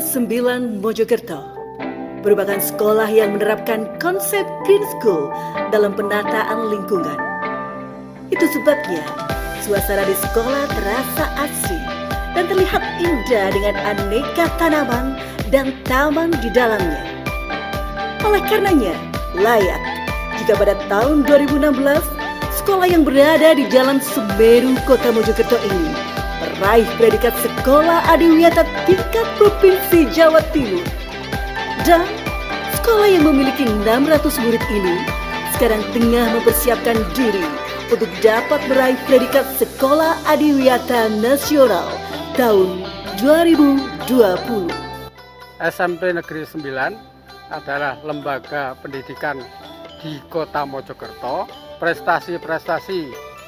SMPN 9 Mojokerto merupakan sekolah yang menerapkan konsep green school dalam penataan lingkungan. Itu sebabnya suasana di sekolah terasa asri dan terlihat indah dengan aneka tanaman dan taman di dalamnya. Oleh karenanya, layak jika pada tahun 2016 sekolah yang berada di Jalan Semeru, Kota Mojokerto ini meraih predikat Sekolah Adiwiyata tingkat Provinsi Jawa Timur. Dan sekolah yang memiliki 600 murid ini sekarang tengah mempersiapkan diri untuk dapat meraih predikat Sekolah Adiwiyata Nasional tahun 2020. SMP Negeri 9 adalah lembaga pendidikan di Kota Mojokerto. Prestasi-prestasi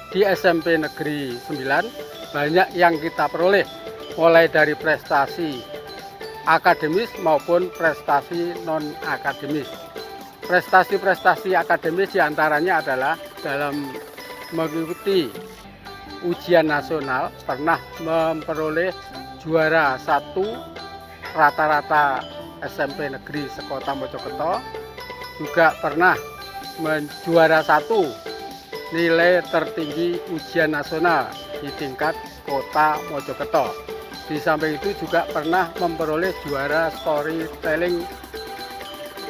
di SMP Negeri 9 banyak yang kita peroleh, mulai dari prestasi akademis maupun prestasi non-akademis. Prestasi-prestasi akademis diantaranya adalah dalam mengikuti ujian nasional pernah memperoleh juara 1 rata-rata SMP Negeri sekota Mojokerto, juga pernah menjuara 1 nilai tertinggi ujian nasional di tingkat Kota Mojokerto. Di samping itu juga pernah memperoleh juara storytelling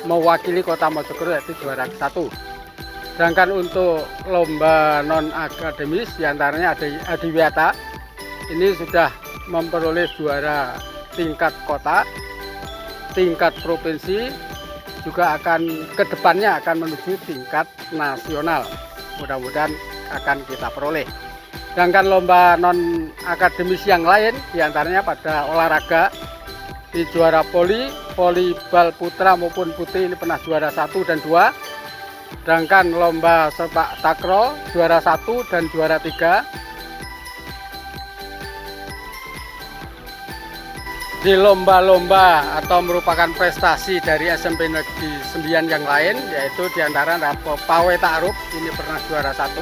mewakili Kota Mojokerto, yaitu juara 1. Sedangkan untuk lomba non-akademis diantaranya ada Adiwiyata, ini sudah memperoleh juara tingkat kota, tingkat provinsi, juga akan kedepannya akan menuju tingkat nasional. Mudah-mudahan akan kita peroleh. Sedangkan lomba non akademis yang lain diantaranya pada olahraga, di juara volleyball putra maupun putri ini pernah juara 1 dan 2. Sedangkan lomba sepak takraw juara 1 dan juara 3. Di lomba-lomba atau merupakan prestasi dari SMP Negeri 9 yang lain, yaitu diantara pawai ta'aruf ini pernah juara 1.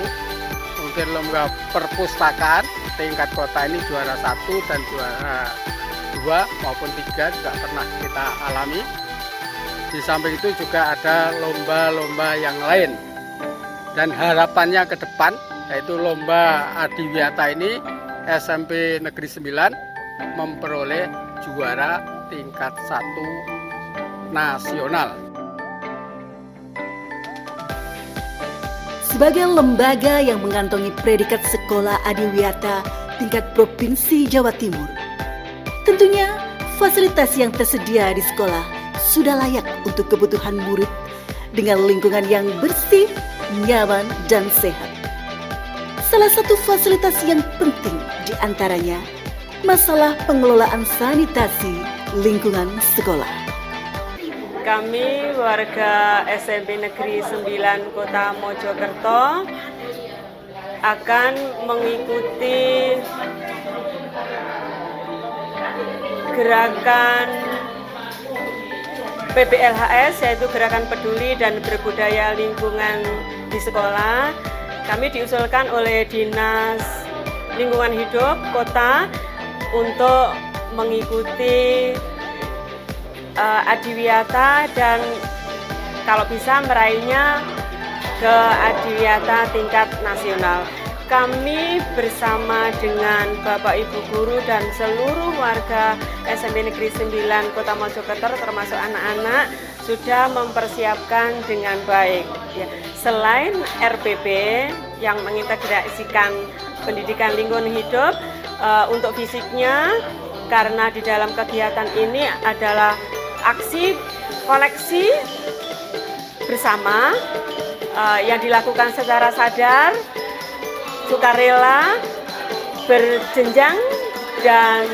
Mungkin lomba perpustakaan tingkat kota ini juara 1 dan juara 2 maupun 3 juga pernah kita alami. Di samping itu juga ada lomba-lomba yang lain. Dan harapannya ke depan, yaitu lomba Adiwiyata ini SMP Negeri 9 memperoleh juara tingkat 1 nasional. Sebagai lembaga yang mengantongi predikat Sekolah Adiwiyata tingkat Provinsi Jawa Timur, tentunya fasilitas yang tersedia di sekolah sudah layak untuk kebutuhan murid dengan lingkungan yang bersih, nyaman, dan sehat. Salah satu fasilitas yang penting diantaranya masalah pengelolaan sanitasi lingkungan sekolah. Kami warga SMP Negeri 9 Kota Mojokerto akan mengikuti gerakan PPLHS, yaitu Gerakan Peduli dan Berbudaya Lingkungan di Sekolah. Kami diusulkan oleh Dinas Lingkungan Hidup Kota untuk mengikuti Adiwiyata dan kalau bisa meraihnya ke Adiwiyata tingkat nasional. Kami bersama dengan Bapak Ibu guru dan seluruh warga SMP Negeri 9 Kota Mojokerto termasuk anak-anak sudah mempersiapkan dengan baik. Ya, selain RPP yang mengintegrasikan pendidikan lingkungan hidup, untuk fisiknya, karena di dalam kegiatan ini adalah aksi koleksi bersama yang dilakukan secara sadar, sukarela, berjenjang, dan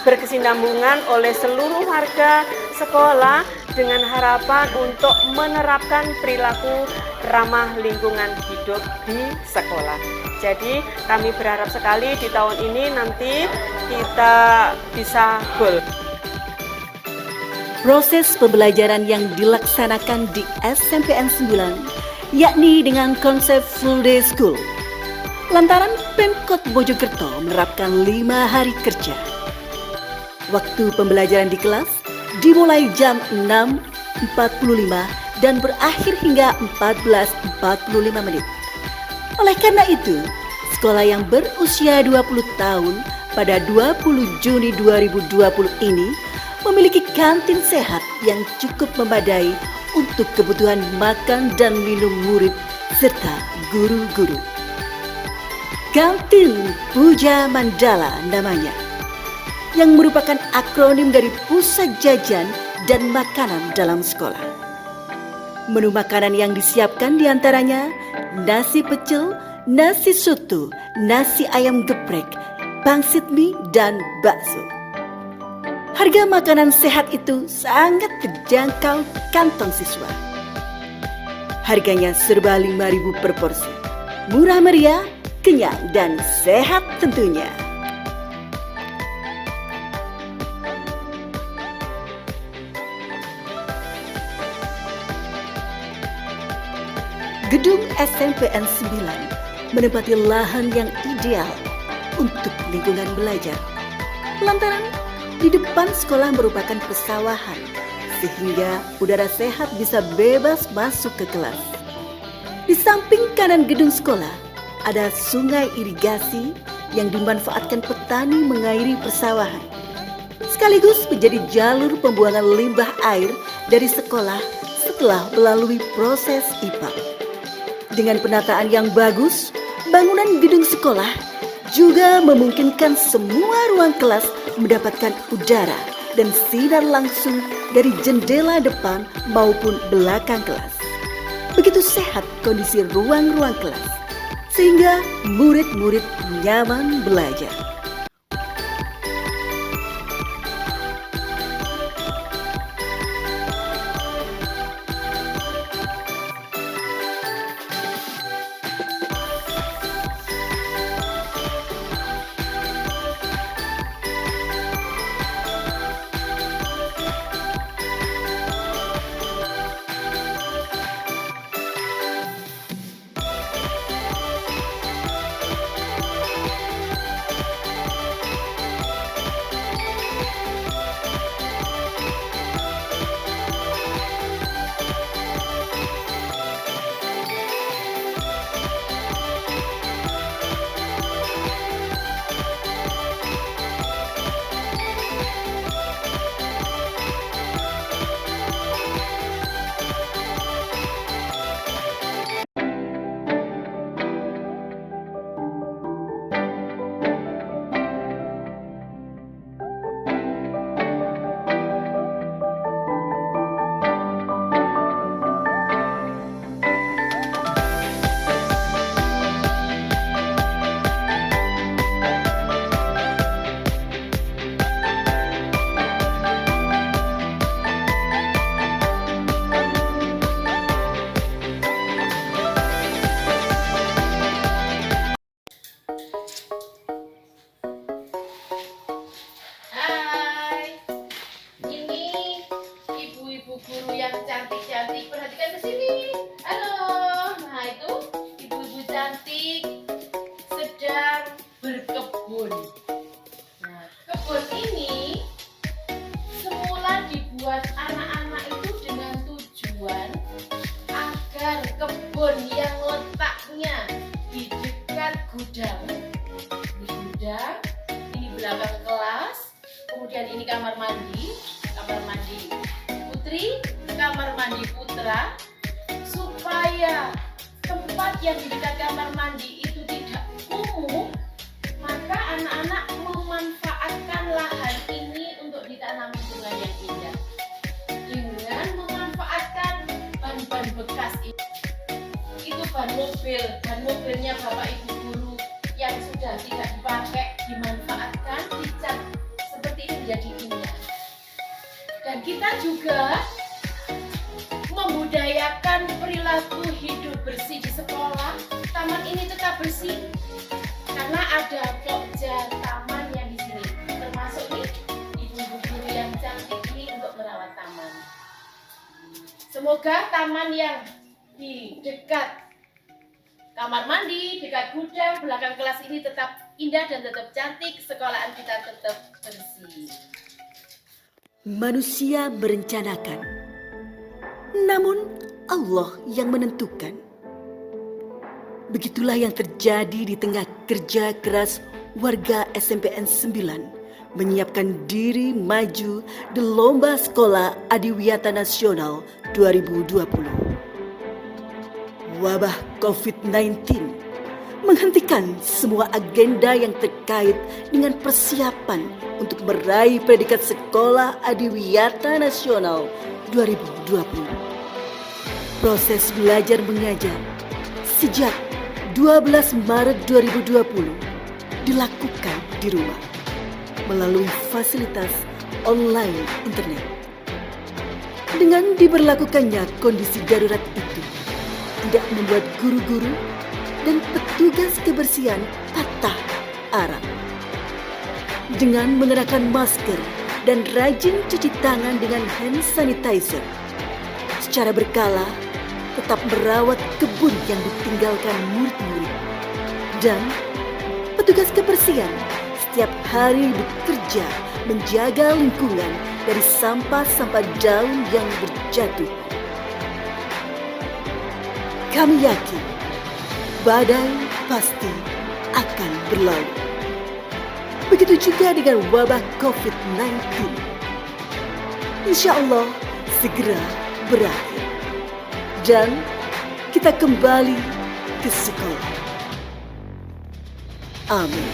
berkesinambungan oleh seluruh warga sekolah dengan harapan untuk menerapkan perilaku ramah lingkungan hidup di sekolah. Jadi kami berharap sekali di tahun ini nanti kita bisa goal. Proses pembelajaran yang dilaksanakan di SMPN 9 yakni dengan konsep full day school. Lantaran Pemkot Mojokerto menerapkan 5 hari kerja. Waktu pembelajaran di kelas dimulai jam 6.45 dan berakhir hingga 14.45 menit. Oleh karena itu, sekolah yang berusia 20 tahun pada 20 Juni 2020 ini memiliki kantin sehat yang cukup memadai untuk kebutuhan makan dan minum murid serta guru-guru. Kantin Puja Mandala namanya, yang merupakan akronim dari pusat jajan dan makanan dalam sekolah. Menu makanan yang disiapkan diantaranya nasi pecel, nasi soto, nasi ayam geprek, pangsit mie, dan bakso. Harga makanan sehat itu sangat terjangkau kantong siswa. Harganya serba 5.000 per porsi. Murah meriah, kenyang, dan sehat tentunya. Gedung SMPN 9 menempati lahan yang ideal untuk lingkungan belajar. Lantaran di depan sekolah merupakan persawahan, sehingga udara sehat bisa bebas masuk ke kelas. Di samping kanan gedung sekolah, ada sungai irigasi yang dimanfaatkan petani mengairi persawahan, sekaligus menjadi jalur pembuangan limbah air dari sekolah setelah melalui proses IPA. Dengan penataan yang bagus, bangunan gedung sekolah juga memungkinkan semua ruang kelas mendapatkan udara dan sinar langsung dari jendela depan maupun belakang kelas. Begitu sehat kondisi ruang-ruang kelas, sehingga murid-murid nyaman belajar. Guru yang cantik-cantik, perhatikan ke sini. Halo. Nah, itu ibu-ibu cantik sedang berkebun. Nah, kebun ini semula dibuat anak-anak itu dengan tujuan agar kebun yang letaknya di dekat gudang. Ini gudang, ini belakang kelas, kemudian ini kamar mandi putri, kamar mandi putra, supaya tempat yang di dekat kamar mandi itu tidak kumuh, maka anak-anak memanfaatkan lahan ini untuk ditanami bunga yang indah dengan memanfaatkan ban-ban bekas itu. Itu ban mobilnya Bapak Ibu guru yang sudah tidak dipakai dimanfaatkan, dicat seperti ini menjadi indah. Dan kita juga membudayakan perilaku hidup bersih di sekolah. Taman ini tetap bersih karena ada pokja taman yang di sini. Termasuk nih ibu-ibu guru yang cantik ini untuk merawat taman. Semoga taman yang di dekat kamar mandi, dekat gudang, belakang kelas ini tetap indah dan tetap cantik. Sekolahan kita tetap bersih. Manusia merencanakan, namun Allah yang menentukan. Begitulah yang terjadi di tengah kerja keras warga SMPN 9 menyiapkan diri maju di Lomba Sekolah Adiwiyata Nasional 2020. Wabah COVID-19 menghentikan semua agenda yang terkait dengan persiapan untuk meraih predikat Sekolah Adiwiyata Nasional 2020. Proses belajar mengajar sejak 12 Maret 2020 dilakukan di rumah melalui fasilitas online internet. Dengan diberlakukannya kondisi darurat itu tidak membuat guru-guru dan petugas kebersihan patah arang. Dengan mengenakan masker dan rajin cuci tangan dengan hand sanitizer, secara berkala tetap merawat kebun yang ditinggalkan murid-murid. Dan petugas kebersihan setiap hari bekerja menjaga lingkungan dari sampah-sampah daun yang berjatuh. Kami yakin badai pasti akan berlalu. Begitu juga dengan wabah COVID-19. Insya Allah segera berakhir. Dan kita kembali ke sekolah. Amin.